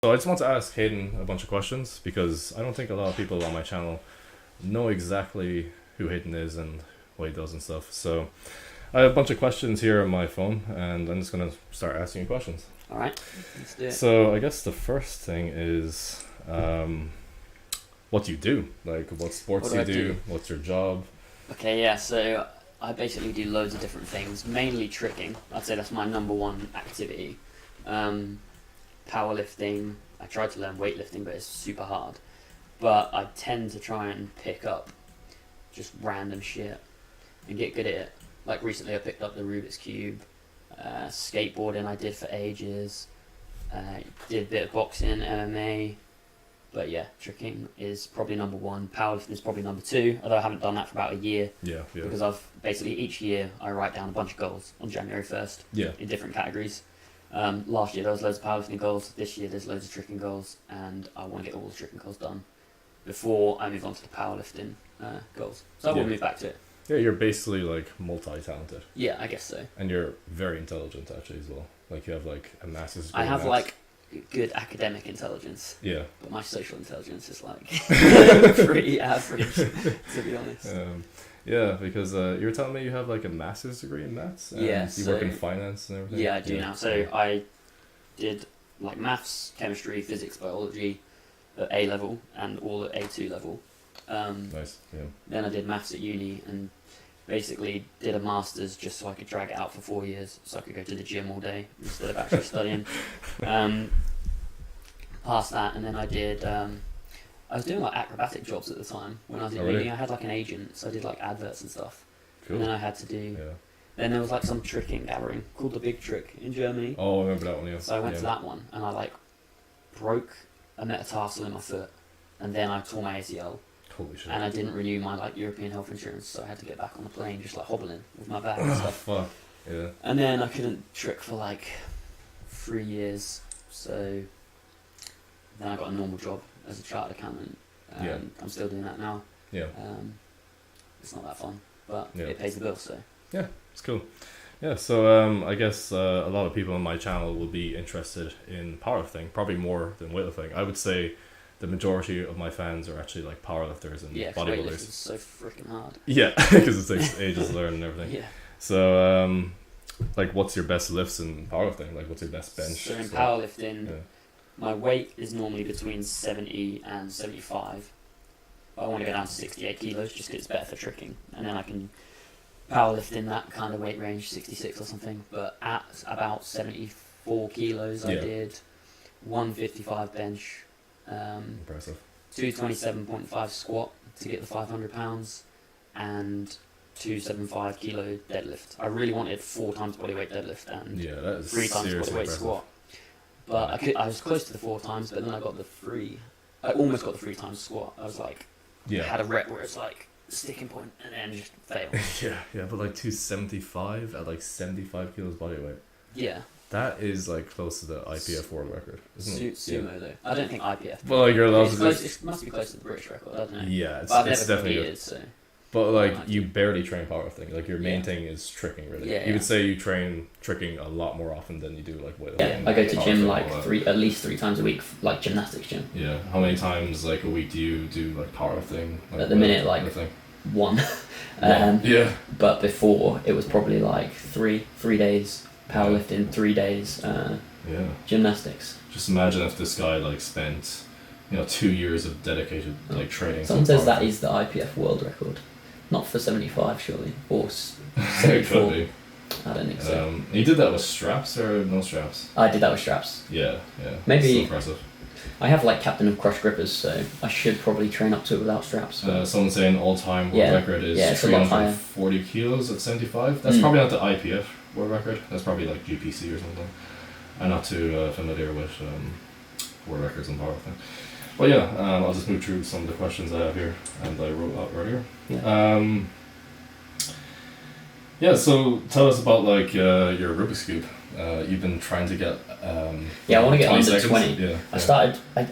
So I just want to ask Hayden a bunch of questions because I don't think a lot of people on my channel know exactly who Hayden is and what he does and stuff. So I have a bunch of questions here on my phone, and I'm just gonna start asking you questions. All right, let's do it. So I guess the first thing is, what do you do? Like, what sports What do do you I do? do? What's your job? Okay, yeah, so I basically do loads of different things, mainly tricking. I'd say that's my number one activity. Powerlifting, I tried to learn weightlifting, but it's super hard. But I tend to try and pick up just random shit and get good at it. Like recently I picked up the Rubik's Cube, skateboarding I did for ages, did a bit of boxing, MMA, but yeah, tricking is probably number one. Powerlifting is probably number two, although I haven't done that for about a year. Yeah. Because I've basically each year I write down a bunch of goals on January 1st Yeah. in different categories. Last year there was loads of powerlifting goals, this year there's loads of tricking goals, and I want to get all the tricking goals done before I move on to the powerlifting goals. So I will move back to it. Yeah, you're basically like multi-talented. Yeah, I guess so. And you're very intelligent actually as well. Like you have like a master's degree I have in maths. like good academic intelligence, Yeah. but my social intelligence is like pretty average, to be honest. Yeah, because you were telling me you have like a master's degree in maths. And Yeah, you work in finance and everything. Yeah, I do now. So I did like maths, chemistry, physics, biology at A level and all at A2 level. Nice. Yeah. Then I did maths at uni and basically did a master's just so I could drag it out for 4 years, so I could go to the gym all day instead of actually studying. Passed that, and then I did. I was doing like acrobatic jobs at the time when I was in uni. I had like an agent, so I did like adverts and stuff. Cool. And then I had to do. Yeah. Then there was like some tricking gathering called the Big Trick in Germany. Oh, I remember that one. Yeah. So I went to that one and I like broke a metatarsal in my foot, and then I tore my ACL. Holy shit. And I didn't renew my like European health insurance, so I had to get back on the plane just like hobbling with my bag and Oh stuff. fuck. Yeah. And then I couldn't trick for like 3 years, so then I got a normal job as a chartered accountant. Yeah. I'm still doing that now. Yeah. It's not that fun, but Yeah. it pays the bills, so. Yeah, it's cool. Yeah, so I guess a lot of people on my channel will be interested in powerlifting, probably more than weightlifting. I would say the majority of my fans are actually like powerlifters and Yeah, 'cause weightlifting bodybuilders. is so freaking hard. Yeah, because it takes ages to learn and everything. Yeah. So, like, what's your best lifts in powerlifting? Like, what's your best bench? So in squat? powerlifting, Yeah. my weight is normally between 70 and 75. I want to go down to 68 kilos just because it's better for tricking. And then I can powerlift in that kind of weight range, 66 or something. But at about 74 kilos, I Yeah. did 155 bench, Impressive. 227.5 squat to get the 500 pounds, and 275 kilo deadlift. I really wanted 4 times bodyweight deadlift and Yeah, that is 3 times seriously bodyweight impressive. squat. But I was close to the 4 times, but then I got the 3. I almost got the 3 times squat. I was like, Yeah. had a rep where it's like sticking point and then just failed. Yeah, but like 275 at like 75 kilos body weight. Yeah. That is like close to the IPF world record, isn't it? Sumo though. I don't think IPF. Well, like you're allowed It's to close, just... it must be close to the British record, I don't know. Yeah, But I've it's never definitely good. competed, so. But like Right. you barely train powerlifting. Like your main Yeah. thing is tricking, really. Yeah, You would yeah. say you train tricking a lot more often than you do like weightlifting. Yeah, I go to gym powerlifting, like all that. at least 3 times a week, like gymnastics gym. Yeah. How many times like a week do you do like powerlifting? Like, At the minute, like, weightlifting? 1. Yeah. But before, it was probably like 3 days powerlifting, 3 days Yeah. gymnastics. Just imagine if this guy like spent, 2 years of dedicated like training. Someone for says that powerlifting. is the IPF world record. Not for 75, surely. Or It 74. could be. I don't think so. You did that with straps or no straps? I did that with straps. Yeah. Maybe- Still impressive. I have like captain of crush grippers, so I should probably train up to it without straps. But Someone saying all-time world Yeah. record is Yeah, it's a lot higher. 340 kilos at 75. That's Mm. probably not the IPF world record. That's probably like GPC or something. I'm not too familiar with world records in powerlifting. But yeah, I'll just move through some of the questions I have here and I wrote out earlier. Yeah. Yeah, so tell us about like your Rubik's Cube. You've been trying to get Yeah, I wanna get 20 under seconds? 20. Yeah,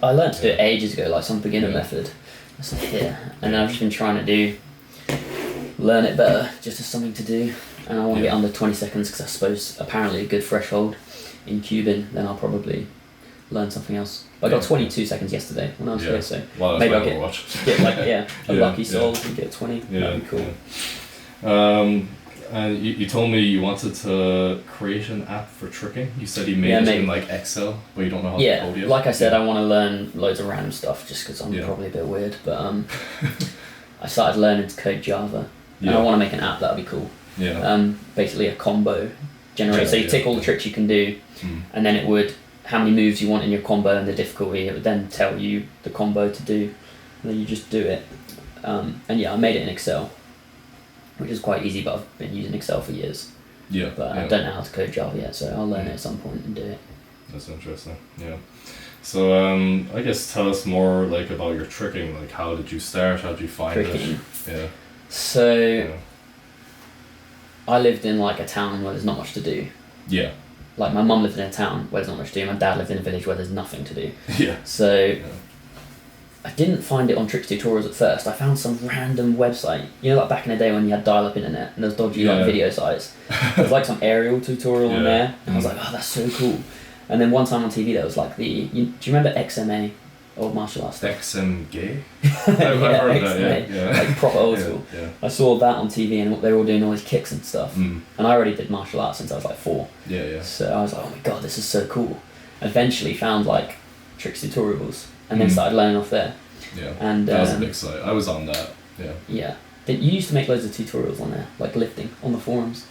I learned to do it Yeah. ages ago, like some beginner Yeah. method. It's like here. And I've just been trying to learn it better, just as something to do. And I want to Yeah. get under 20 seconds because I suppose apparently a good threshold in cubing, then I'll probably learn something else. I got 22 seconds yesterday when I was here, so well, maybe I'll get like a lucky soul and get 20. That'd be cool. Yeah. And you told me you wanted to create an app for tricking. You said you made it in like Excel, but you don't know how to code yet. Like I said, I want to learn loads of random stuff just because I'm probably a bit weird. But I started learning to code Java, and I want to make an app that'll be cool. Yeah. Basically a combo generator. So you tick all the tricks you can do, and then it would how many moves you want in your combo and the difficulty. It would then tell you the combo to do, and then you just do it. And I made it in Excel, which is quite easy, but I've been using Excel for years. Yeah. But I don't know how to code Java yet, so I'll learn it at some point and do it. That's interesting. Yeah. So I guess tell us more like about your tricking. Like, how did you start? How did you find tricking. it? Yeah. So I lived in like a town where there's not much to do. Yeah. Like my mum lived in a town where there's not much to do. My dad lived in a village where there's nothing to do. Yeah. So I didn't find it on Tricks tutorials at first. I found some random website. You know, like back in the day when you had dial-up internet and those dodgy like video sites. There was like some aerial tutorial on there, and I was like, oh, that's so cool. And then one time on TV there was like do you remember XMA, old martial arts stuff? XMG? I've heard of that, yeah. Like proper old school. Yeah. I saw that on TV and they were all doing all these kicks and stuff. And I already did martial arts since I was like 4. Yeah. So I was like, oh my god, this is so cool. Eventually found like Tricks tutorials and then started learning off there. Yeah. And that was a big site. I was on that. Yeah. Yeah. You used to make loads of tutorials on there, like lifting on the forums.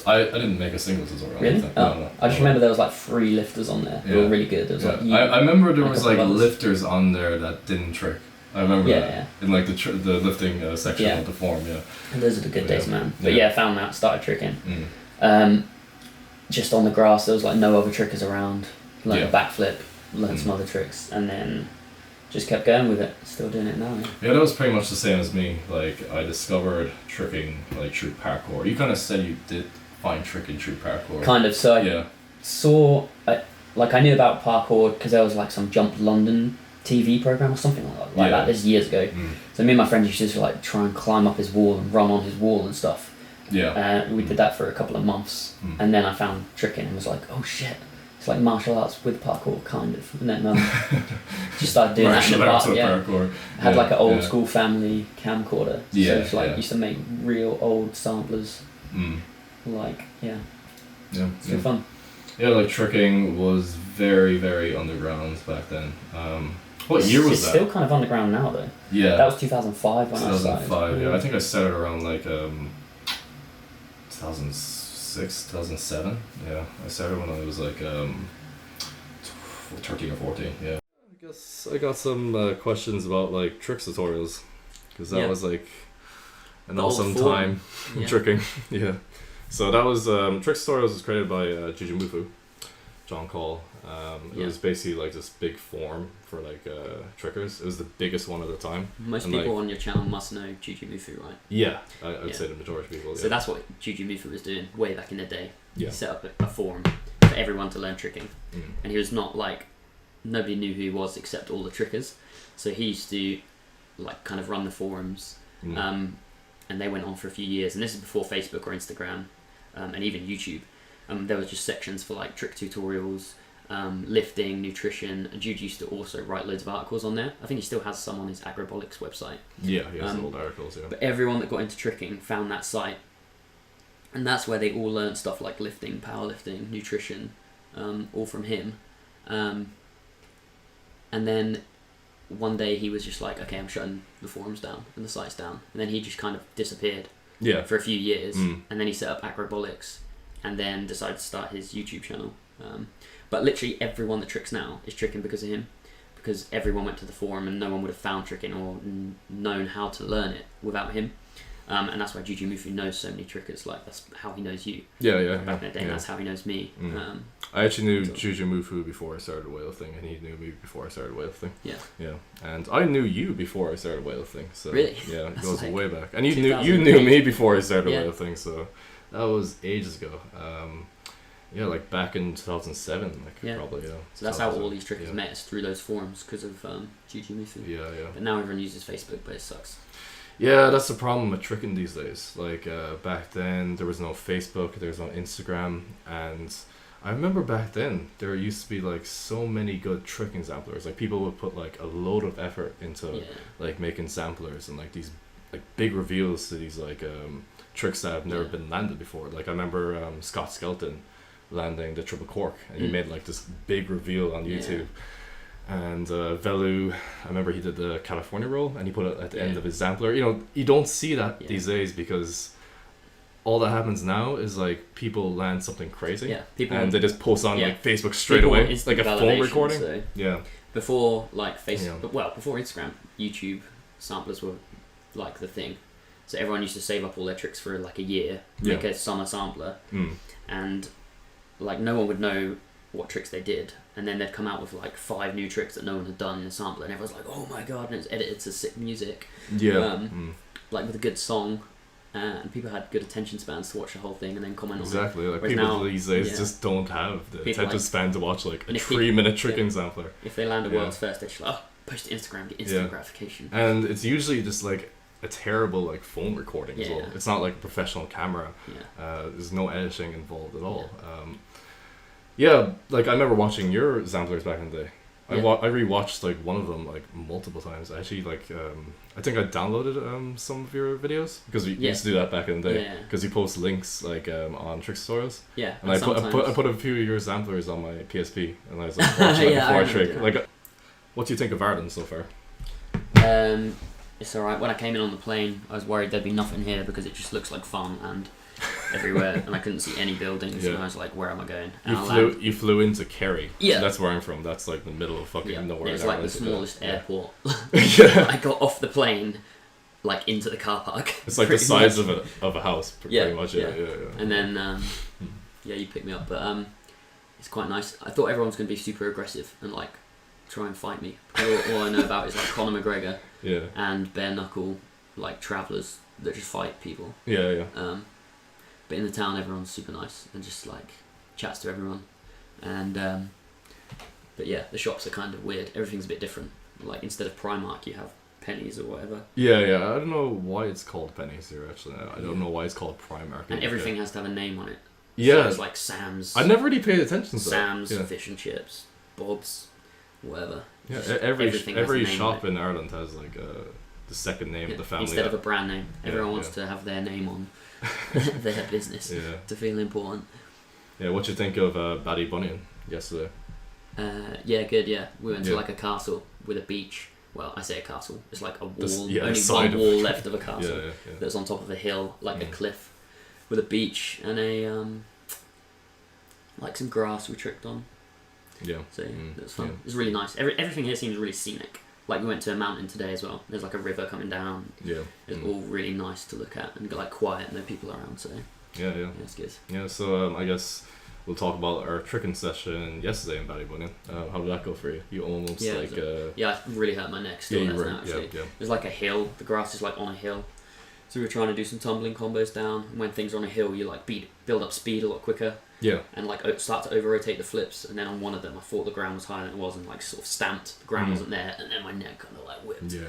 I didn't make a single tutorial. Really? No. I just remember there was like 3 lifters on there. They were really good. There was like I remember there was like lifters on there that didn't trick. I remember that in like the lifting section of the forum. Yeah. And those are the good days, man. But I found that, started tricking. Just on the grass, there was like no other trickers around. Learned a backflip, learned some other tricks, and then just kept going with it. Still doing it now. Yeah, that was pretty much the same as me. Like, I discovered tricking like through parkour. You kind of said you did find tricking through parkour. Kind of. So I saw, I knew about parkour because there was like some Jump London TV program or something like that. This years ago. So me and my friend used to just like try and climb up his wall and run on his wall and stuff. Yeah. We did that for a couple of months, and then I found tricking and was like, oh shit. It's like martial arts with parkour, kind of. And then just started doing that in the park. Parkour. I had like an old school family camcorder. So it's like used to make real old samplers. Like, it's good fun. Yeah, like tricking was very, very underground back then. What year was that? It's still kind of underground now, though. Yeah. That was 2005 when I started. 2005, yeah. I think I started around like 2006, 2007. Yeah, I started when I was like 13 or 14. Yeah. I guess I got some questions about like tricks tutorials, because that was like an awesome time tricking. Yeah. So that was Tricks tutorials was created by Juju Mufu, John Call. It was basically like this big forum for like trickers. It was the biggest one at the time. Most people on your channel must know Juju Mufu, right? Yeah, I would say the majority of people. So that's what Juju Mufu was doing way back in the day. Yeah. He set up a forum for everyone to learn tricking, and he was not like, nobody knew who he was except all the trickers. So he used to like kind of run the forums, and they went on for a few years. And this is before Facebook or Instagram, and even YouTube. There was just sections for like trick tutorials. Lifting, nutrition, and Jude used to also write loads of articles on there. I think he still has some on his Agrobolics website. Yeah, he has old articles, But everyone that got into tricking found that site, and that's where they all learned stuff like lifting, powerlifting, nutrition, all from him. And then one day he was just like, okay, I'm shutting the forums down and the sites down, and then he just kind of disappeared for a few years, and then he set up Agrobolics, and then decided to start his YouTube channel. But literally everyone that tricks now is tricking because of him, because everyone went to the forum and no one would have found tricking or known how to learn it without him. And that's why Juju Mufu knows so many trickers. Like, that's how he knows you. Back in the day, that's how he knows me. I actually knew Juju Mufu before I started weightlifting, and he knew me before I started weightlifting. Yeah. And I knew you before I started weightlifting. So really? Yeah, it goes like way back. And you knew me before I started weightlifting, so that was ages ago. Yeah, like back in 2007, probably. Yeah. So that's how all these trickers met, is through those forums because of Juju Mufu. Yeah. But now everyone uses Facebook, but it sucks. Yeah, that's the problem with tricking these days. Like back then, there was no Facebook, there was no Instagram, and I remember back then there used to be like so many good tricking samplers. Like people would put like a load of effort into Yeah. like making samplers and like these like big reveals to these like tricks that have never Yeah. been landed before. Like I remember Scott Skelton landing the triple cork, and he made like this big reveal on Yeah. YouTube. And Velu, I remember he did the California roll, and he put it at the end Yeah. of his sampler. You know, you don't see that Yeah. these days because all that happens now is like people land something crazy, Yeah, people and they just post on Yeah. like Facebook straight people want away, instant like a phone validation, recording. So Yeah, before like Facebook, Yeah. well, before Instagram, YouTube samplers were like the thing. So everyone used to save up all their tricks for like a year, make Yeah. a summer sampler, mm. and like no one would know what tricks they did, and then they'd come out with like 5 new tricks that no one had done in the sampler, and everyone's like, "Oh my god!" And it's edited to sick music, yeah, like with a good song, and people had good attention spans to watch the whole thing and then comment on it. exactly. Like Whereas people now, these days yeah. just don't have the People attention like- span to watch like a and if people- 3-minute tricking sampler. If they land a Yeah. world's first, they're just like, "Oh, post to Instagram, get instant Yeah. gratification." And it's usually just like a terrible like phone recording as well. Yeah. It's not like a professional camera. Yeah. There's no editing involved at all. Yeah, like I remember watching your samplers back in the day. Yeah. I rewatched like one of them like multiple times. Actually, like I think I downloaded some of your videos because we Yeah. used to do that back in the day. Yeah. Because you post links like on trick tutorials, Yeah, and I sometimes- put a few of your samplers on my PSP, and I was like watching Yeah, I before I remember trick. that. Like, what do you think of Arden so far? It's alright. When I came in on the plane, I was worried there'd be nothing here because it just looks like fun and everywhere, and I couldn't see any buildings. Yeah. And I was like, "Where am I going?" And You flew into Kerry. Yeah. So that's where I'm from. That's like the middle of fucking yeah, nowhere. it's in like the Ireland. smallest Yeah. airport. Yeah. I got off the plane, like into the car park. It's like the pretty size much. of a house, Yeah, pretty much. Yeah, yeah. yeah, yeah. And then, yeah, you picked me up, but it's quite nice. I thought everyone's gonna be super aggressive and like try and fight me. All I know about is like Conor McGregor Yeah, and bare knuckle like travellers that just fight people. yeah, yeah. But in the town, everyone's super nice and just like chats to everyone. And but yeah, the shops are kind of weird. Everything's a bit different. Like instead of Primark, you have Pennies or whatever. Yeah, yeah. I don't know why it's called Pennies here. Actually, I don't know why it's called Primark. And everything has to have a name on it. Yeah, So it's like Sam's. I never really paid attention to that. Sam's Yeah. Fish and Chips, Bob's, whatever. Yeah, Just every everything has a every name on shop it. in Ireland has like the second name of the family. Instead of a brand name, Yeah, everyone wants yeah. to have their name on their business Yeah, to feel important. yeah. What you think of Batty Bunyan yesterday? Yeah, good. Yeah, we went to Yeah. like a castle with a beach. Well, I say a castle. It's like a wall. Yeah, the only side one of- wall left of a Yeah, castle yeah, yeah. that's on top of a hill, like a Mm. cliff, with a beach and a like some grass we tricked on. Yeah. So Mm, it was fun. yeah. It was really nice. Everything here seems really scenic. Like we went to a mountain today as well. There's like a river coming down. Yeah. It's Mm. all really nice to look at and like quiet, no people around. So Yeah, yeah. yeah, it's good. Yeah, so I guess we'll talk about our tricking session yesterday in Ballybunion. How did that go for you? You almost Yeah, like Yeah, I really hurt my neck. Still you does were now, actually. yeah. There's like a hill. The grass is like on a hill. So we were trying to do some tumbling combos down. And when things are on a hill, you like build up speed a lot quicker Yeah. and like start to over rotate the flips. And then on one of them, I thought the ground was higher than it was, and like sort of stamped. The ground Mm. wasn't there, and then my neck kind of like whipped. Yeah.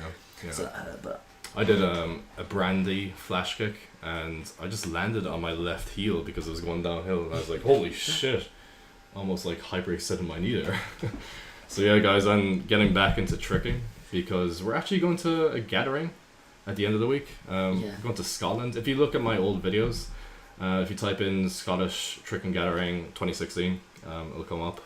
Yeah. So that hurt, but I did a brandy flash kick and I just landed on my left heel because it was going downhill and I was like, holy shit. Almost like hyperextending my knee there. So yeah guys, I'm getting back into tricking because we're actually going to a gathering at the end of the week. Yeah. We're going to Scotland. If you look at my old videos, if you type in Scottish Tricking Gathering 2016, it'll come up.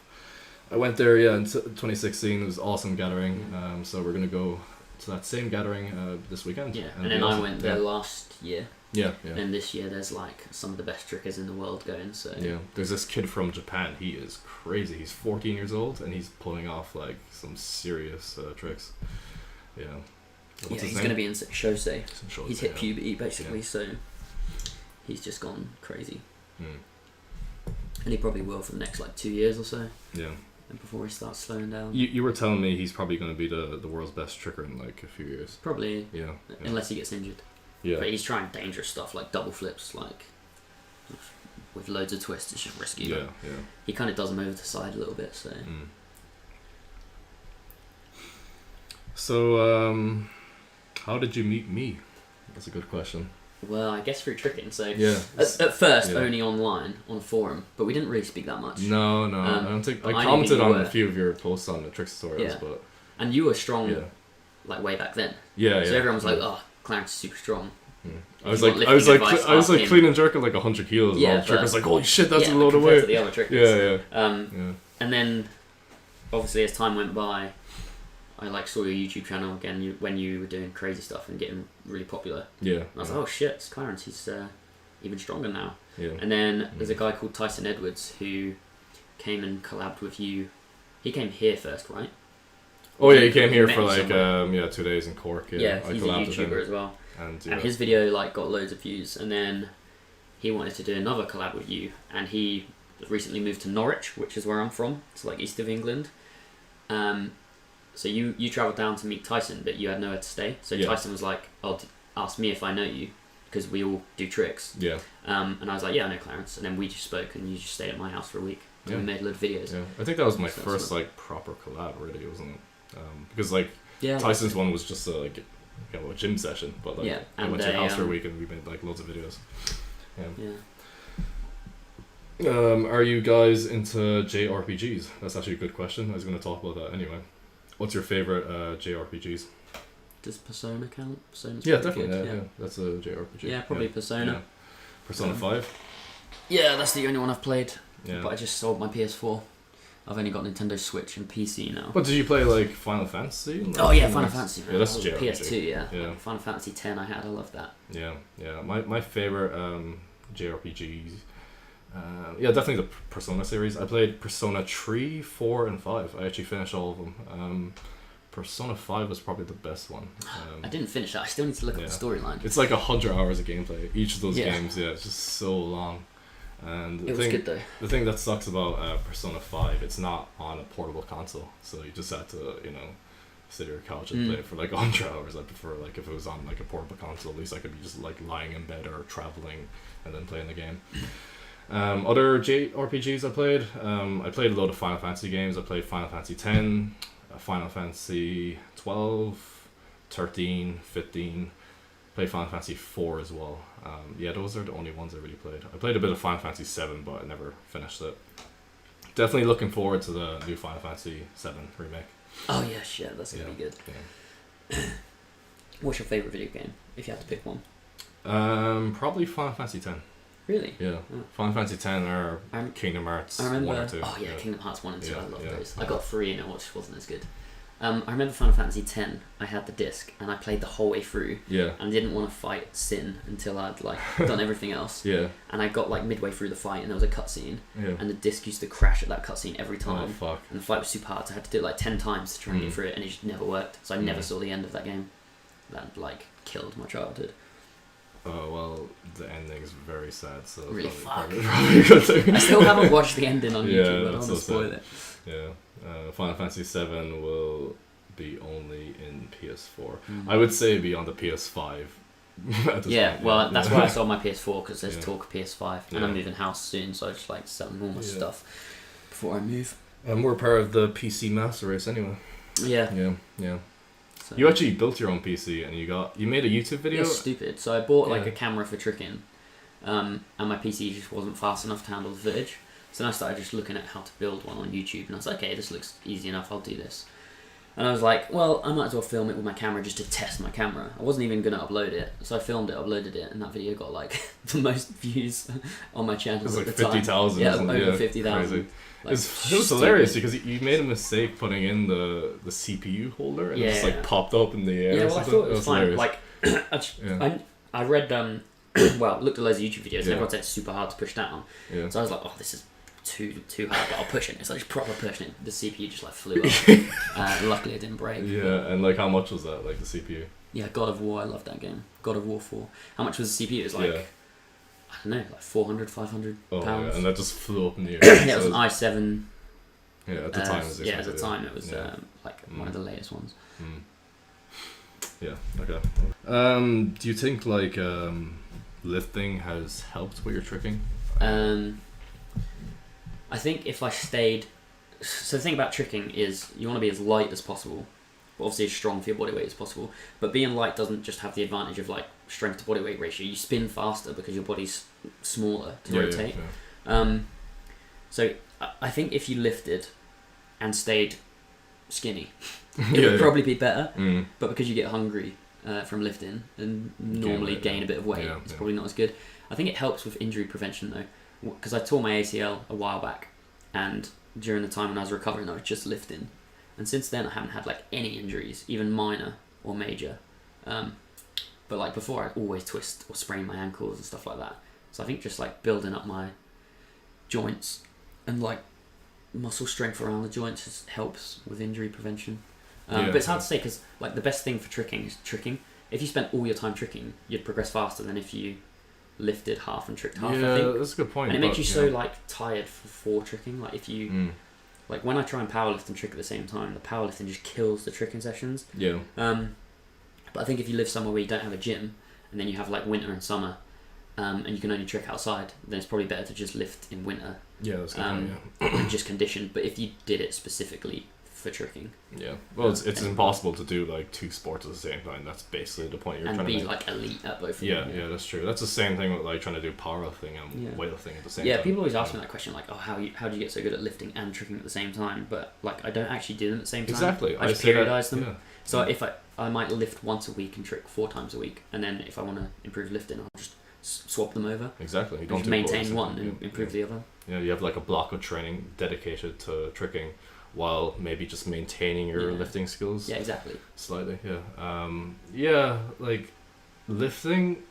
I went there in 2016. It was an awesome gathering. So we're going to go to that same gathering this weekend. yeah. it'll And be then I awesome. went there last year, Yeah, yeah. and this year there's like some of the best trickers in the world going. So Yeah, there's this kid from Japan. He is crazy. He's 14 years old and he's pulling off like some serious tricks. Yeah. yeah, he's going to be in Shosei. Shows, He's hit yeah. puberty basically, so he's just gone crazy, Mm. and he probably will for the next like 2 years or so, Yeah. and before he starts slowing down. You were telling me he's probably going to be the world's best tricker in like a few years. Probably, Yeah. Yeah. unless he gets injured. Yeah. But he's trying dangerous stuff like double flips, like with loads of twists. It's just risky. Yeah. but Yeah. he kind of does them over the side a little bit. So Mm. So, how did you meet me? That's a good question. Well, I guess through tricking. So Yeah. at first Yeah. only online on a forum, but we didn't really speak that much. No, I don't think I I knew commented you on were. a few of your posts on the tricks tutorials, Yeah. but And you were strong, yeah, like way back then. yeah. So everyone was like, yeah. "Oh, Clarence is super strong." I was you like, want I was lifting like, advice, I was like ask clean and jerking like 100 kilos. Yeah, and all the trickers but- like, holy shit, that's yeah, a load of compared to weight. the other trickers. Yeah. And then, obviously, as time went by, I like saw your YouTube channel again when you were doing crazy stuff and getting really popular. Yeah. And I was like, "Oh shit, it's Clarence. He's even stronger now." Yeah. And then there's a guy called Tyson Edwards who came and collabed with you. He came here first, right? Oh yeah, he came We here met for him like somewhere. 2 days in Cork. Yeah, Yeah, I he's a collabed with him. YouTuber as well. And yeah. And his video like got loads of views, and then he wanted to do another collab with you, and he recently moved to Norwich, which is where I'm from. It's like east of England. So you travelled down to meet Tyson, but you had nowhere to stay. So Yeah. Tyson was like, "Oh, ask me if I know you, because we all do tricks." Yeah. And I was like, "Yeah, I know Clarence." And then we just spoke, and you just stayed at my house for a week. And Yeah. we made a load of videos. Yeah. I think that was my So that's first what- like proper collab, really, wasn't it? Because like Yeah. Tyson's one was just a gym session, but like Yeah, I and went to your house for a um, week and we made like loads of videos. Yeah. Are you guys into JRPGs? That's actually a good question. I was going to talk about that anyway. What's your favorite JRPGs? Does Persona count? Persona's Yeah, pretty definitely. good, Yeah. That's a JRPG. Yeah, probably Persona. Yeah. Persona 5. Yeah, that's the only one I've played. Yeah. But I just sold my PS4. I've only got Nintendo Switch and PC now. But did you play like Final Fantasy? Like, Oh yeah, Final Fantasy. Yeah, that's That was JRPG. PS2. Yeah. Yeah. Final Fantasy 10. I love that. Yeah. My favorite JRPGs. Yeah, definitely the Persona series. I played Persona 3, 4, and 5. I actually finished all of them. Persona 5 was probably the best one. I didn't finish that. I still need to look yeah. up the storyline. It's like 100 hours of gameplay. Each of those Yeah. games, yeah, it's just so long. And It was good though. the thing that sucks about Persona 5, it's not on a portable console, so you just have to, sit on your couch and play it for like 100 hours. I prefer like if it was on like a portable console, at least I could be just like lying in bed or traveling and then playing the game. Other JRPGs I played a load of Final Fantasy games. I played Final Fantasy 10, Final Fantasy 12, 13, 15. Played Final Fantasy 4 as well. Yeah, those are the only ones I really played. I played a bit of Final Fantasy 7, but I never finished it. Definitely looking forward to the new Final Fantasy 7 remake. Oh yeah, shit, that's gonna be good. Yeah. What's your favorite video game? If you had to pick one. Probably Final Fantasy 10. Really? Yeah. Oh. Final Fantasy 10 or I'm- Kingdom Hearts I remember. 1 or 2. Oh yeah, Kingdom Hearts 1 and 2. Yeah, I love yeah, those. yeah. I got 3 and it wasn't as good. I remember Final Fantasy 10. I had the disc and I played the whole way through. Yeah. And didn't want to fight Sin until I'd like done everything else. Yeah. And I got like midway through the fight and there was a cutscene, Yeah. and the disc used to crash at that cutscene every Oh, time. fuck. And the fight was super hard, so I had to do it like 10 times to try and get through it, and it just never worked. So I never saw the end of that game. That like killed my childhood. Oh, well, the ending is very sad, so... Really probably fuck. a good thing. I still haven't watched the ending on Yeah, YouTube. I don't that's want to so spoil sad. it. Yeah. Final Fantasy 7 will be only in PS4. Mm. I would say be on the PS5. at this Yeah, point, well, that's why I sold my PS4, because there's Yeah. talk of PS5, and Yeah. I'm moving house soon, so I just like selling all my Yeah. stuff before I move. And we're part of the PC master race anyway. Yeah. Yeah. So. You actually built your own PC and you made a YouTube video? It's stupid. So I bought like Yeah. a camera for tricking, and my PC just wasn't fast enough to handle the footage. So then I started just looking at how to build one on YouTube, and I was like, okay, this looks easy enough, I'll do this. And I was like, well, I might as well film it with my camera just to test my camera. I wasn't even going to upload it, so I filmed it, uploaded it, and that video got like the most views on my channel. It was at like the time. 50,000. Yeah, isn't it? over Yeah, 50,000. crazy. Like, It was hilarious because you made a mistake putting in the CPU holder and it just like Yeah. popped up in the air. Yeah, or well, I something. thought it was fine. hilarious. Like, Yeah. I read, well, looked at loads of YouTube videos, and Yeah. everyone said it's super hard to push down. Yeah. So I was like, oh, this is too hard, but I'll push it. It's like just proper pushing it. The CPU just like flew up. Luckily, it didn't break. Yeah, and like how much was that, like the CPU? Yeah, God of War, I love that game. God of War 4. How much was the CPU? It was like, Yeah. I don't know, like 400, 500 Oh, pounds. yeah, and that just flew up in the air. Yeah, it was So an i7. yeah, at the time it was yeah, at the expensive, time it was yeah. like one of the latest ones. Mm. Yeah, okay. Do you think like lifting has helped with your tricking? I think if I stayed... So the thing about tricking is you want to be as light as possible, obviously as strong for your body weight as possible. But being light doesn't just have the advantage of like strength to body weight ratio. You spin faster because your body's smaller to rotate. So I think if you lifted and stayed skinny, it would probably be better. But because you get hungry from lifting and normally gain a bit of weight, it's probably not as good. I think it helps with injury prevention though, because I tore my ACL a while back, and during the time when I was recovering, I was just lifting, and since then I haven't had like any injuries, even minor or major. But like before, I'd always twist or sprain my ankles and stuff like that. So I think just like building up my joints and like muscle strength around the joints just helps with injury prevention. But it's hard to say because like the best thing for tricking is tricking. If you spent all your time tricking, you'd progress faster than if you lifted half and tricked half. Yeah, I think. that's a good point. And it makes you so like tired for tricking. Like if you like when I try and powerlift and trick at the same time, the powerlifting just kills the tricking sessions. Yeah. But I think if you live somewhere where you don't have a gym, and then you have like winter and summer, and you can only trick outside, then it's probably better to just lift in winter. Yeah, that's a good point, and just condition. But if you did it specifically for tricking, well, it's impossible to do like two sports at the same time. That's basically the point you're and trying to be make. like elite at both of Yeah, them. yeah, that's true. That's the same thing with like trying to do powerlifting and weightlifting at the same time. Yeah, people always ask me that question, like, oh, how do you get so good at lifting and tricking at the same time? But like, I don't actually do them at the same time. Exactly. I just periodize them. Yeah. So if I might lift once a week and trick 4 times a week, and then if I want to improve lifting, I'll just swap them over. Exactly. You don't Just do maintain both. one and improve the other. Yeah, you have like a block of training dedicated to tricking, while maybe just maintaining your lifting skills. Yeah, exactly. Slightly, yeah. Like lifting,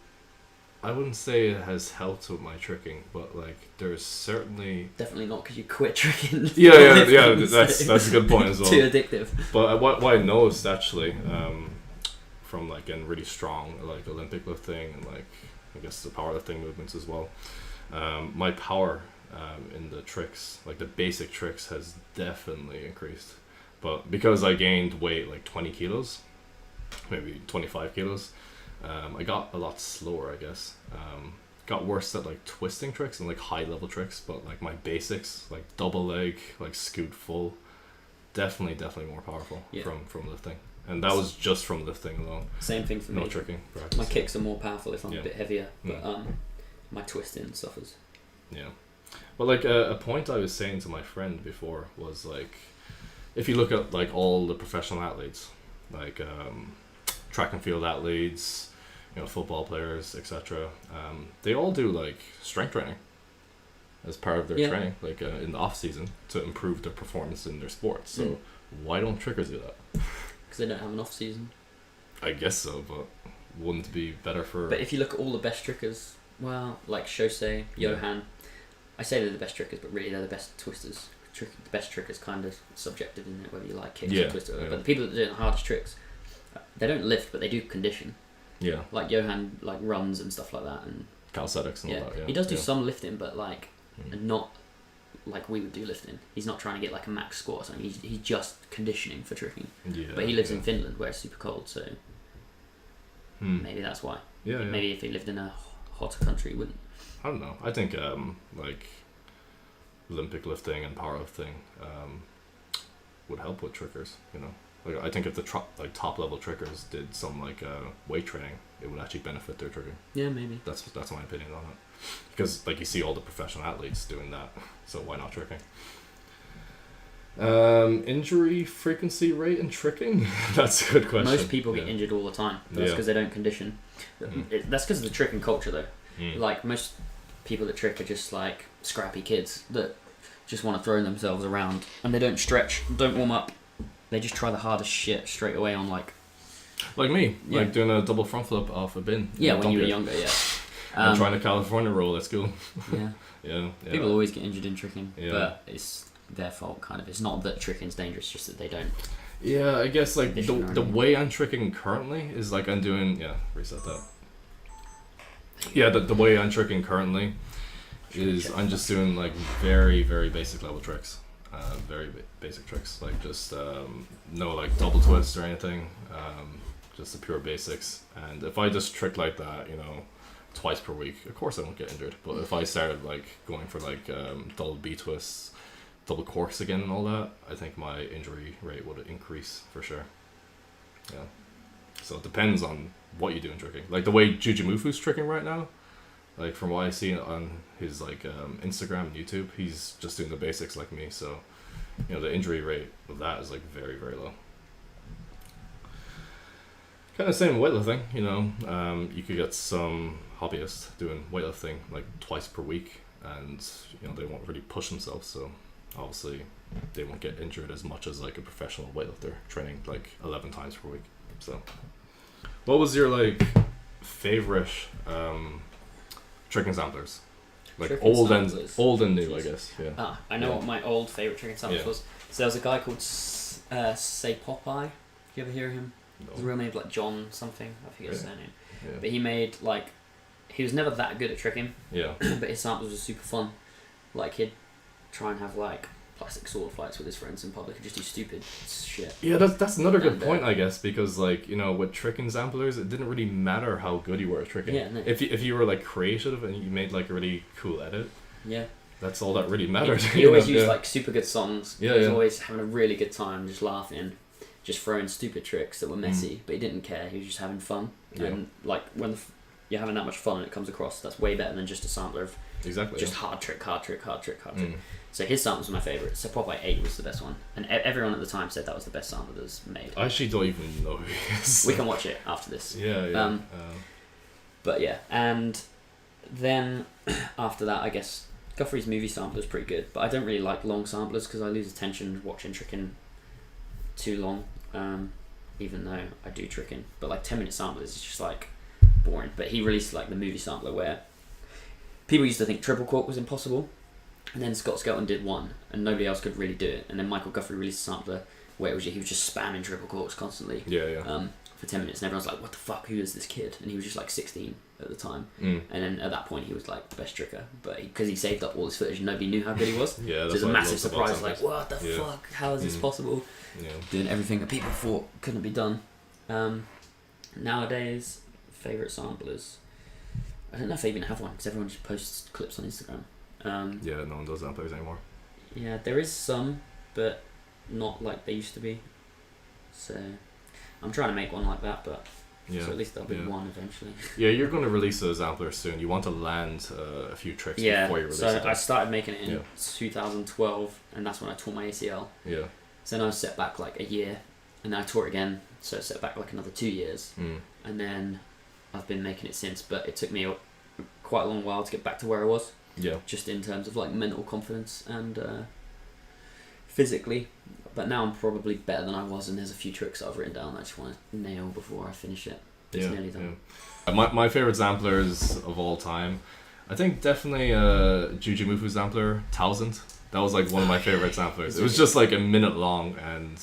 I wouldn't say it has helped with my tricking, but like there's certainly Definitely not because you quit tricking. yeah. That's a good point as well. Too addictive. But what I noticed actually, from like getting really strong, like Olympic lifting and like I guess the powerlifting movements as well, my power in the tricks, like the basic tricks, has definitely increased. But because I gained weight like 20 kilos, maybe 25 kilos, I got a lot slower, I guess. Got worse at like twisting tricks and like high level tricks, but like my basics, like double leg, like scoot full, definitely more powerful from lifting. And that was just from lifting alone. Same thing for me. No tricking practice. My kicks are more powerful if I'm a bit heavier, but Mm. my twisting suffers. Yeah. But like a point I was saying to my friend before was like, if you look at like all the professional athletes, like track and field athletes, you know, football players, etc., they all do like strength training as part of their training, like in the off season, to improve their performance in their sports. So why don't trickers do that? Because they don't have an off season. I guess so, but wouldn't it be better for? But if you look at all the best trickers, well, like Shosei, Johan, I say they're the best trickers, but really they're the best twisters. The best trick is kind of subjective, isn't it? Whether you like kicks or twisters. But the people that do the hardest tricks, they don't lift, but they do condition. Yeah. Like Johan, like runs and stuff like that, and calisthenics and all that. Yeah. He does do some lifting, but like not like we would do lifting. He's not trying to get like a max squat or something. He's just conditioning for tricking. Yeah. But he lives in Finland where it's super cold, so maybe that's why. Yeah. Maybe if he lived in a hotter country, he wouldn't. I don't know. I think like Olympic lifting and powerlifting would help with trickers. You know, like I think if the top level trickers did some like weight training, it would actually benefit their tricking. Yeah, maybe. That's my opinion on it. Because like you see all the professional athletes doing that, so why not tricking? Injury frequency rate in tricking? That's a good question. Most people get injured all the time. That's because they don't condition. That's because of the tricking culture, though. Like most people that trick are just like scrappy kids that just want to throw themselves around, and they don't stretch, don't warm up. They just try the hardest shit straight away on like me, like doing a double front flip off a bin. Yeah, when you were younger, and trying a California roll at school. yeah. People always get injured in tricking, but it's their fault, kind of. It's not that tricking's dangerous, just that they don't. Yeah, I guess like the way I'm tricking currently is like I'm doing reset that. Yeah, the way I'm tricking currently is I'm just doing like very basic level tricks, very basic tricks, like just no like double twist or anything, just the pure basics. And if I just trick like that, you know, twice per week, of course I won't get injured. But if I started like going for like double B twists, double corks again and all that, I think my injury rate would increase for sure. Yeah. So it depends on what you do in tricking. Like the way Jujimufu's tricking right now, like from what I see on his like Instagram and YouTube, he's just doing the basics like me. So, you know, the injury rate of that is like very, very low. Kind of same with weightlifting, you know. You could get some hobbyists doing weightlifting like twice per week, and you know they won't really push themselves, so obviously they won't get injured as much as like a professional weightlifter training like 11 times per week. So, what was your like favorite tricking samplers? Like Tricking samplers. old and new, Jeez. I guess. Yeah. I know what my old favourite tricking samplers Yeah. was. So there was a guy called Say Popeye. Did you ever hear him? No. His real name was like John something. I forget his Yeah. surname. Yeah. But he made like, he was never that good at tricking, Yeah. but his samples were super fun. Like he'd try and have like plastic sword fights with his friends in public and just do stupid shit. Yeah, that's another good And, point, I guess, because like, you know, with tricking samplers, it didn't really matter how good you were at tricking. Yeah, no. If you were like creative and you made like a really cool edit, Yeah. that's all that really mattered. He you always know? used Yeah. like super good songs. Yeah, He was yeah. always having a really good time, just laughing, just throwing stupid tricks that were messy, Mm. but he didn't care. He was just having fun. Yeah. And like when you're having that much fun and it comes across, that's way better than just a sampler of Exactly. just hard trick, hard trick, hard trick, hard trick. Mm. So his samples were my favourite. So Popeye 8 was the best one, and everyone at the time said that was the best sampler that was made. I actually don't even know who he is. We can watch it after this. Yeah, yeah. But yeah, and then after that, I guess Guthrie's movie sampler is pretty good, but I don't really like long samplers because I lose attention watching tricking too long, even though I do tricking. But like 10-minute samplers is just like boring. But he released like the movie sampler where people used to think triple cork was impossible, and then Scott Skelton did one, and nobody else could really do it. And then Michael Guthrie released a sampler where he was just spamming triple corks constantly. Yeah, yeah. For 10 minutes, and everyone's like, what the fuck, who is this kid? And he was just like 16 at the time. Mm. And then at that point he was like the best tricker, but because he saved up all his footage and nobody knew how good he was. Yeah, So it that's was a what I massive loved about surprise, like, samplers. what the Yeah. fuck, how is this possible? Yeah. Doing everything that people thought couldn't be done. Nowadays, favourite samplers, I don't know if I even have one because everyone just posts clips on Instagram. Yeah, no one does samplers anymore. Yeah, there is some, but not like they used to be. So I'm trying to make one like that, but Yeah. so at least there'll be yeah. one eventually. Yeah, you're going to release a sampler soon. You want to land a few tricks before you release so it. I started making it in Yeah. 2012, and that's when I tore my ACL. Yeah. So then I was set back like a year, and then I tore it again, so it set back like another 2 years, Mm. and then I've been making it since. But it took me quite a long while to get back to where I was, Yeah. just in terms of like mental confidence and physically. But now I'm probably better than I was, and there's a few tricks that I've written down that I just want to nail before I finish it. It's nearly done. Yeah. My favorite samplers of all time, I think definitely Jujimufu sampler 1000. That was like one of my favorite samplers. It was just like a minute long, and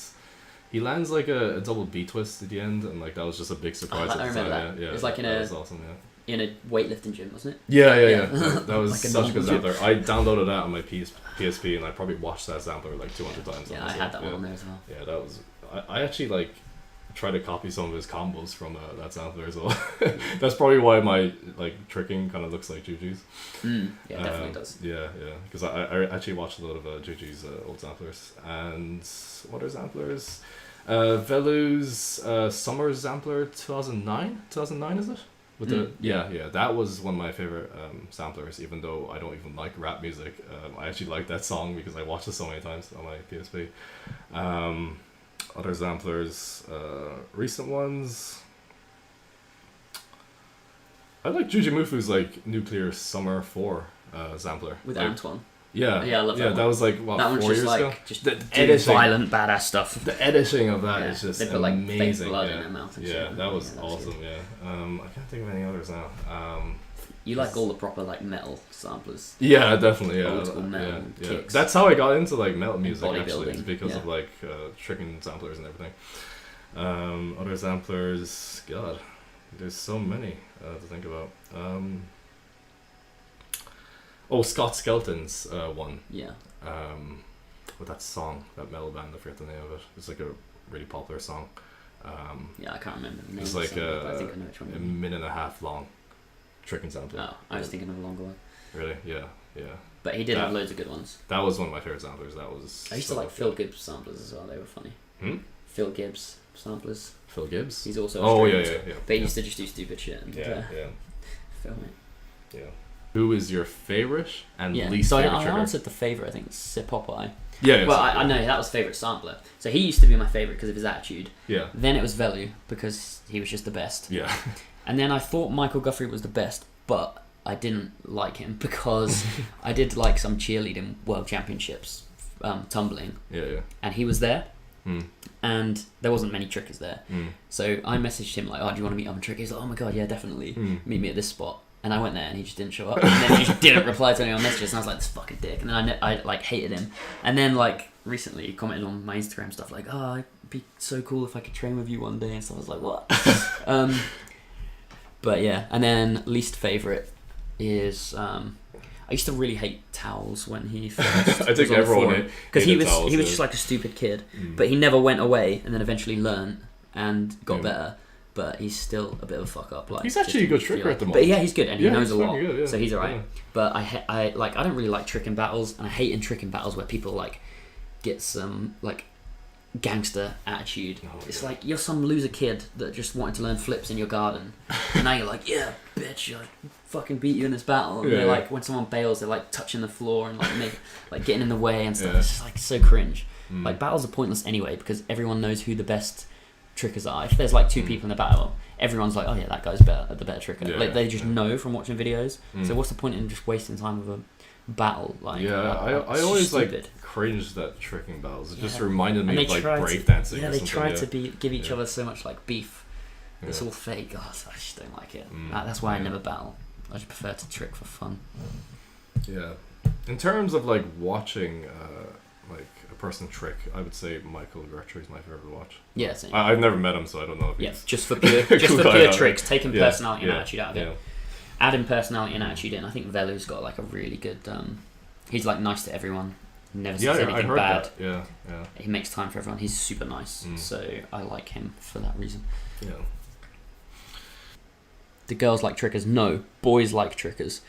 he lands like a double B twist at the end, and like that was just a big surprise. I at the remember time. that. Yeah, It was like in that a- was awesome. Yeah. In a weightlifting gym, wasn't it? Yeah. Yeah. That was Like a such a good normal sampler. I downloaded that on my PSP, and I probably watched that sampler like 200 times. Yeah, I honestly. had that one Yeah. on there as well. Yeah, that was. I actually like try to copy some of his combos from that sampler as well. That's probably why my like tricking kind of looks like Juju's. Yeah, it definitely does. Yeah, because I actually watched a lot of Juju's old samplers. And what are samplers? Velu's Summer Sampler 2009 is it? With the yeah, that was one of my favorite samplers. Even though I don't even like rap music, I actually like that song because I watched it so many times on my PSP. Other samplers, recent ones. I like Jujimufu's like Nuclear Summer 4 sampler. With like, Antoine. Yeah, Yeah, I love that Yeah, one. that was like what, That one's 4 just years like ago. just The doing editing, violent, badass stuff. the editing of that Yeah, is just they put, like, fake amazing. blood yeah. in their mouth and yeah, shit. that was Yeah, that was awesome. Yeah, I can't think of any others now. You like all the proper like metal samplers. Yeah, definitely. Yeah, Old school metal yeah. kicks. That's how I got into like metal music actually, bodybuilding, is because yeah. of like tricking samplers and everything. Other samplers, God, there's so many to think about. Scott Skelton's one. Yeah. With that song, that metal band, I forget the name of it. It's like a really popular song. Yeah, I can't remember the name. It's of the like song, but I think I know which one. a you mean. minute and a half long tricking sampler. Oh, I was thinking of a longer one. Really? Yeah. But he did That- have loads of good ones. That was one of my favorite samplers. That was. I used so to like good. Phil Gibbs samplers as well. They were funny. Phil Gibbs samplers. Phil Gibbs? He's also Oh, yeah. But he used to just do stupid shit and Yeah. film it. Yeah. Who is your favorite and Yeah. least So favorite I trigger? answered the favorite. I think Sir Popeye. Yeah. Well, I know that was favorite sampler. So he used to be my favorite because of his attitude. Yeah. Then it was Velu because he was just the best. Yeah. And then I thought Michael Guthrie was the best, but I didn't like him because I did like some cheerleading world championships, tumbling, Yeah. and he was there, Mm. and there wasn't many trickers there. Mm. So I messaged him like, "Oh, do you want to meet up and trick?" He's like, "Oh my god, yeah, definitely. Meet me at this spot." And I went there, and he just didn't show up. And then he just didn't reply to any of my messages. And I was like, "This fucking dick." And then I like hated him. And then like recently, he commented on my Instagram stuff like, "Oh, it'd be so cool if I could train with you one day." And so I was like, "What?" But yeah, and then least favorite is I used to really hate Towels when he first. I think everyone because he hated was Towels, just like a stupid kid, but he never went away and then eventually learned and got Yeah. better. But he's still a bit of a fuck up. Like He's actually a good tricker at the moment. But yeah, he's good and he knows a he's lot, fucking good, yeah. so he's alright. Yeah. But I don't really like tricking battles, and I hate in tricking battles where people like get some like gangster attitude. Oh, It's yeah. like you're some loser kid that just wanted to learn flips in your garden, and now you're like, yeah, bitch, I fucking beat you in this battle. And Yeah, they're yeah. like, when someone bails, they're like touching the floor and like getting in the way and stuff. Yeah. It's just like so cringe. Mm. Like battles are pointless anyway because everyone knows who the best trickers are. If there's like two people in a battle, everyone's like, oh yeah, that guy's better, the better tricker. Yeah, like they just yeah. know from watching videos. So what's the point in just wasting time with a battle? Like I it's always just stupid. like cringed at tricking battles. It just Yeah. reminded me And of they like tried breakdancing. Yeah, or they something, tried yeah. to give each Yeah. other so much like beef. It's Yeah. all fake. Oh, I just don't like it. Mm. That's why I Yeah. never battle. I just prefer to trick for fun. Yeah. In terms of like watching like a person trick, I would say Michael Guthrie is my favorite to watch. Yeah, same. I've never met him, so I don't know if Yeah, he's just for pure, Cool guy, yeah. tricks, taking Yeah, personality and yeah, attitude out of it. yeah. Adding personality and attitude in. I think Velu's got like a really good. He's like nice to everyone. Never says Yeah, I anything heard bad. that. Yeah, yeah, He makes time for everyone. He's super nice, so I like him for that reason. yeah. The girls like trickers. No, boys like trickers.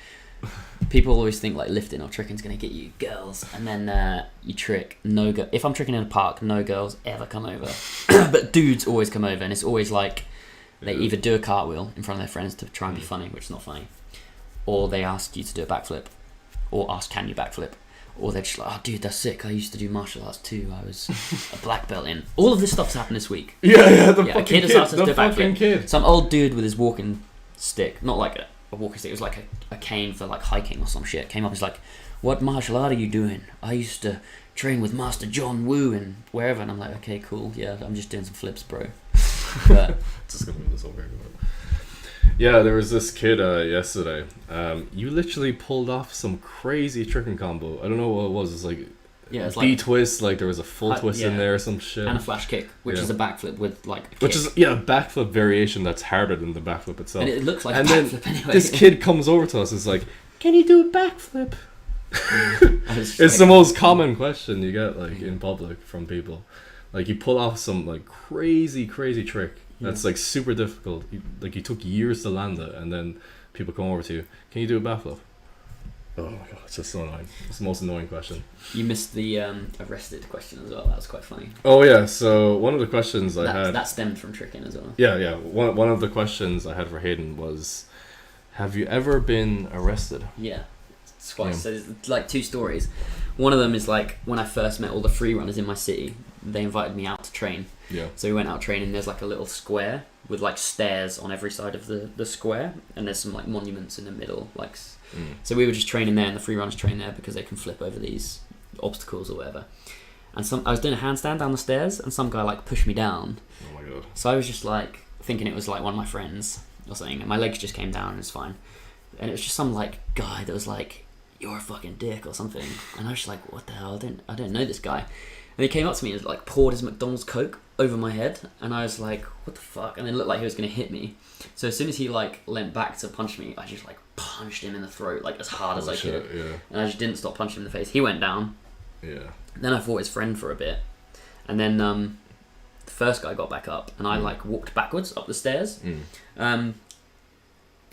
People always think like lifting or tricking's gonna get you girls, and then you trick. No go. If I'm tricking in a park, no girls ever come over, but dudes always come over, and it's always like they Yeah. either do a cartwheel in front of their friends to try and be funny, which is not funny, or they ask you to do a backflip, or ask can you backflip, or they're just like, oh dude, that's sick. I used to do martial arts too. I was a black belt in. All of this stuff's happened this week. Yeah, the Yeah, a fucking kid kid. has asked us The to fucking backflip. kid. Some old dude with his walking stick, not like a walking stick, it was like a cane for like hiking or some shit, came up, he's like, what martial art are you doing? I used to train with Master John Woo and wherever. And I'm like, okay, cool, yeah, I'm just doing some flips, bro. But Just gonna move this over here. Yeah, there was this kid yesterday. You literally pulled off some crazy tricking combo. I don't know what it was. It's like yeah, it's B like twist. Like there was a full twist in yeah. there or some shit. and a flash kick, which Yeah. is a backflip with like a Which kick. is a backflip variation that's harder than the backflip itself. And it looks like And a then backflip anyway. This kid comes over to us. It's like, can you do a backflip? I was just It's the like, most common question you get like in public from people. Like you pull off some like crazy trick that's like super difficult. You took years to land it, and then people come over to you. Can you do a backflip? Oh my god, it's just so annoying. It's the most annoying question. You missed the arrested question as well. That was quite funny. Oh yeah, so one of the questions I had. That stemmed from tricking as well. Yeah. One of the questions I had for Hadyn was, have you ever been arrested? Yeah. It's quite, Yeah. so there's like two stories. One of them is like when I first met all the free runners in my city, they invited me out to train. Yeah. So we went out training. There's like a little square with like stairs on every side of the square, and there's some like monuments in the middle. Like, so we were just training there, and the free runners train there because they can flip over these obstacles or whatever. And I was doing a handstand down the stairs, and some guy like pushed me down. Oh my god. So I was just like thinking it was like one of my friends or something, and my legs just came down and it's fine. And it was just some like guy that was like, "You're a fucking dick" or something, and I was just like, "What the hell? I don't know this guy." And he came up to me and like poured his McDonald's Coke over my head, and I was like, "What the fuck?" And it looked like he was gonna hit me. So as soon as he like leant back to punch me, I just like punched him in the throat like as hard as I could, Yeah. and I just didn't stop punching him in the face. He went down. Yeah. Then I fought his friend for a bit, and then the first guy got back up, and I like walked backwards up the stairs.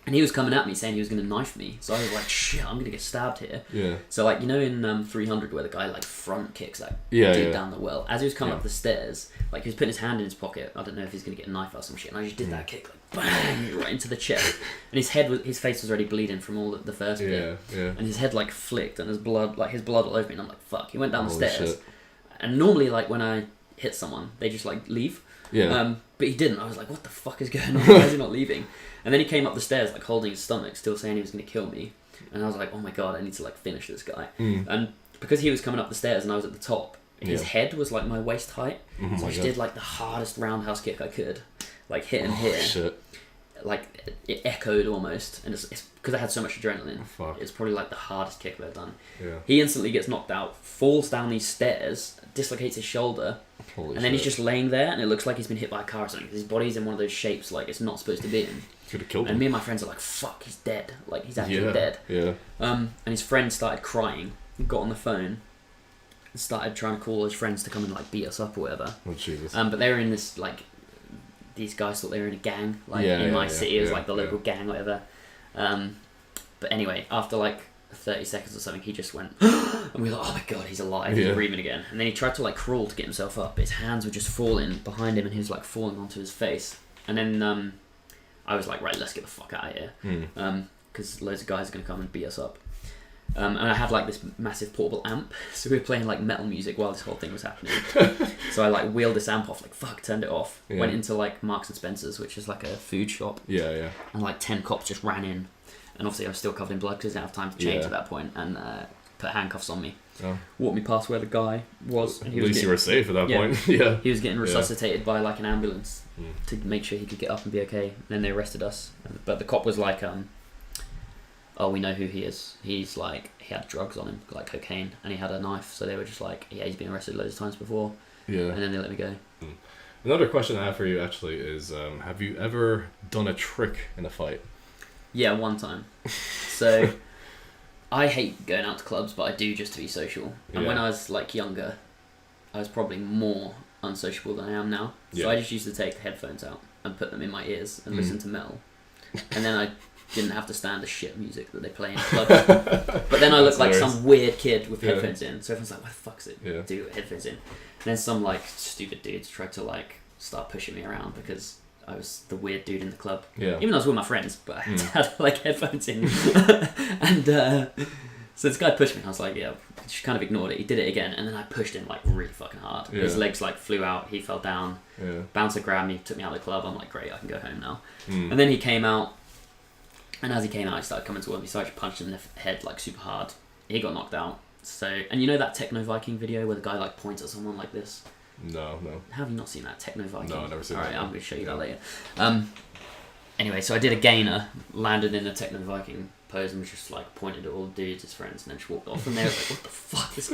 And he was coming at me saying he was going to knife me. So I was like, shit, I'm going to get stabbed here. Yeah. So, like, you know in 300 where the guy, like, front kicks that Yeah, dude yeah. down the well? As he was coming up the stairs, like, he was putting his hand in his pocket. I don't know if he's going to get a knife or some shit. And I just did that kick, like, bang, right into the chest. And his face was already bleeding from all the first bit. Yeah. And his head, like, flicked and his blood all over me. And I'm like, fuck. He went down the Holy stairs. shit. And normally, like, when I hit someone, they just, like, leave. Yeah. But he didn't. I was like, what the fuck is going on? Why is he not leaving? And then he came up the stairs, like, holding his stomach, still saying he was going to kill me. And I was like, oh my god, I need to, like, finish this guy. And because he was coming up the stairs and I was at the top, his head was, like, my waist height. So I just did, like, the hardest roundhouse kick I could. Like, hit him here. Shit. Like, it echoed almost. And it's because I had so much adrenaline. Fuck. It's probably, like, the hardest kick I've ever done. Yeah. He instantly gets knocked out, falls down these stairs, dislocates his shoulder. Holy And then he's shit. just laying there, and it looks like he's been hit by a car or something. His body's in one of those shapes like it's not supposed to be in. Could have killed And him. me and my friends are like, "Fuck, he's dead! Like he's actually Yeah. dead." Yeah. And his friend started crying. Got on the phone, and started trying to call his friends to come and like beat us up or whatever. Oh Jesus. But they were in this like, these guys thought they were in a gang. Like Yeah, in my yeah, city, it was yeah, like the local gang, whatever. But anyway, after like 30 seconds or something, he just went, and we were like, oh my god, he's alive, he's Yeah. breathing again. And then he tried to like crawl to get himself up, but his hands were just falling behind him and he was like falling onto his face. And then I was like, right, let's get the fuck out of here. Because loads of guys are going to come and beat us up. And I had like this massive portable amp, so we were playing like metal music while this whole thing was happening. So I like wheeled this amp off, like fuck, turned it off, Yeah. went into like Marks and Spencer's, which is like a food shop, Yeah. and like 10 cops just ran in. And obviously I was still covered in blood because I didn't have time to change Yeah. at that point, and put handcuffs on me. Oh. Walked me past where the guy was. And At he was least you getting, were safe at that Yeah. point. Yeah. he was getting Yeah. resuscitated by like an ambulance to make sure he could get up and be okay. And then they arrested us. But the cop was like, oh, we know who he is. He's like, he had drugs on him, like cocaine, and he had a knife. So they were just like, yeah, he's been arrested loads of times before. Yeah. And then they let me go. Another question I have for you actually is, have you ever done a trick in a fight? Yeah, one time. So, I hate going out to clubs, but I do just to be social. And Yeah. when I was like younger, I was probably more unsociable than I am now. So Yeah. I just used to take headphones out and put them in my ears and listen to metal. And then I didn't have to stand the shit music that they play in clubs. But then I looked like hilarious. some weird kid with Yeah. headphones in. So everyone's like, what the fuck's it Yeah. do with headphones in? And then some like stupid dudes tried to like start pushing me around because I was the weird dude in the club. Yeah. Even though I was with my friends, but I had like headphones in. And so this guy pushed me, and I was like, yeah, just kind of ignored it. He did it again, and then I pushed him like really fucking hard. Yeah. His legs like flew out, he fell down. Yeah. Bouncer grabbed me, took me out of the club. I'm like, great, I can go home now. Mm. And then he came out, and as he came out, he started coming towards me, so I just punched him in the head like super hard. He got knocked out. So, and you know that Techno Viking video where the guy like points at someone like this? No. How have you not seen that Techno Viking? No, I've never seen Alright, that. I'm going to show you that later. Anyway, so I did a gainer, landed in a Techno Viking pose and was just like pointed at all the dudes, his friends, and then just walked off. And they were like, what the fuck? This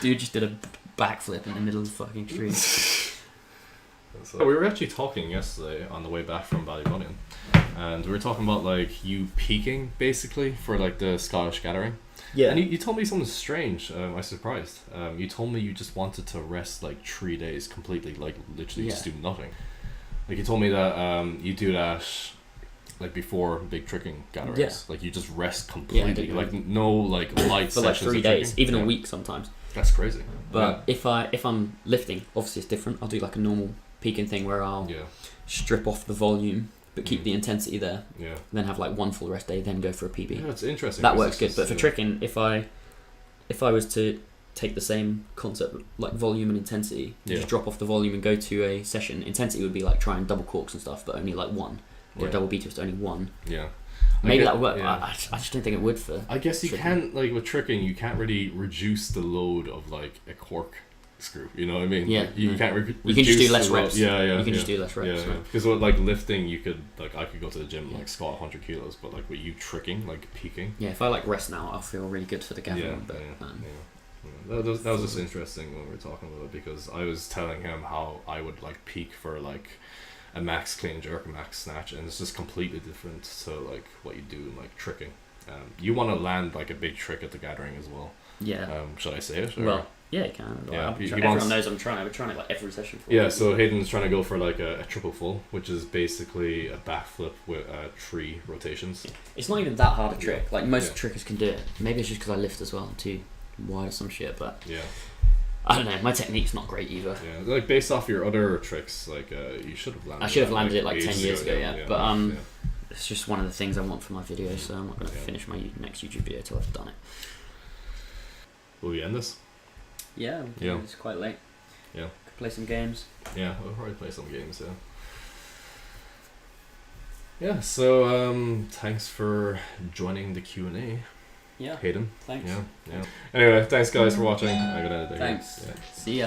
dude just did a backflip in the middle of the fucking street. So we were actually talking yesterday on the way back from Ballybunion, and we were talking about like you peaking basically for like the Scottish Gathering. Yeah. And you told me something strange. I was surprised. You told me you just wanted to rest like 3 days completely, like literally just do nothing. Like you told me that you do that like before big tricking gatherings. Yeah. Like you just rest completely, Yeah, like no like light for like sessions 3 of days, tricking. even Yeah. a week sometimes. That's crazy. But if I'm lifting, obviously it's different. I'll do like a normal peaking thing where I'll strip off the volume but keep the intensity there. Yeah. Then have like one full rest day, then go for a PB. Yeah, it's interesting. That 'cause works it's good. But for just, tricking, if I was to take the same concept like volume and intensity, just drop off the volume and go to a session, intensity would be like try and double corks and stuff, but only like one, or double beat twist only one. Yeah. Maybe that would work. Yeah. I just don't think it would for. I guess you tricking. can't, like with tricking, you can't really reduce the load of like a cork screw. You know what I mean? Yeah. Like, you can't. You can just do less the load. reps. Yeah, yeah. You can just do less reps. Yeah, because with like lifting, you could like I could go to the gym and like squat 100 kilos, but like with you tricking, like peaking. Yeah, if I like rest now, I'll feel really good for the gathering. Yeah, but That was just interesting when we were talking about it, because I was telling him how I would like peak for like a max clean jerk, a max snatch, and it's just completely different to like what you do in like tricking. You want to land like a big trick at the gathering as well. yeah. Should I say it? Or? Well, Yeah, you can. Yeah, Like, he everyone wants- knows I'm trying it like every session. For Yeah, so Hayden's trying to go for like a triple full, which is basically a backflip with 3 rotations. It's not even that hard a trick. Like most Yeah. trickers can do it. Maybe it's just because I lift as well. I'm too wide or some shit. But Yeah, I don't know. My technique's not great either. yeah. Like based off your other tricks, like you should have landed. I should have that, landed it like 10 ages years ago. Yeah, but yeah. it's just one of the things I want for my videos. So I'm not going to Yeah. finish my next YouTube video till I've done it. Will we end this? Yeah. Yeah. It's quite late. Yeah. Could play some games. Yeah, we'll probably play some games. Yeah. Yeah. So thanks for joining the Q&A, Yeah. Hayden. Thanks. Yeah. Anyway, thanks guys for watching. I gotta edit it here. Thanks. Yeah. See ya.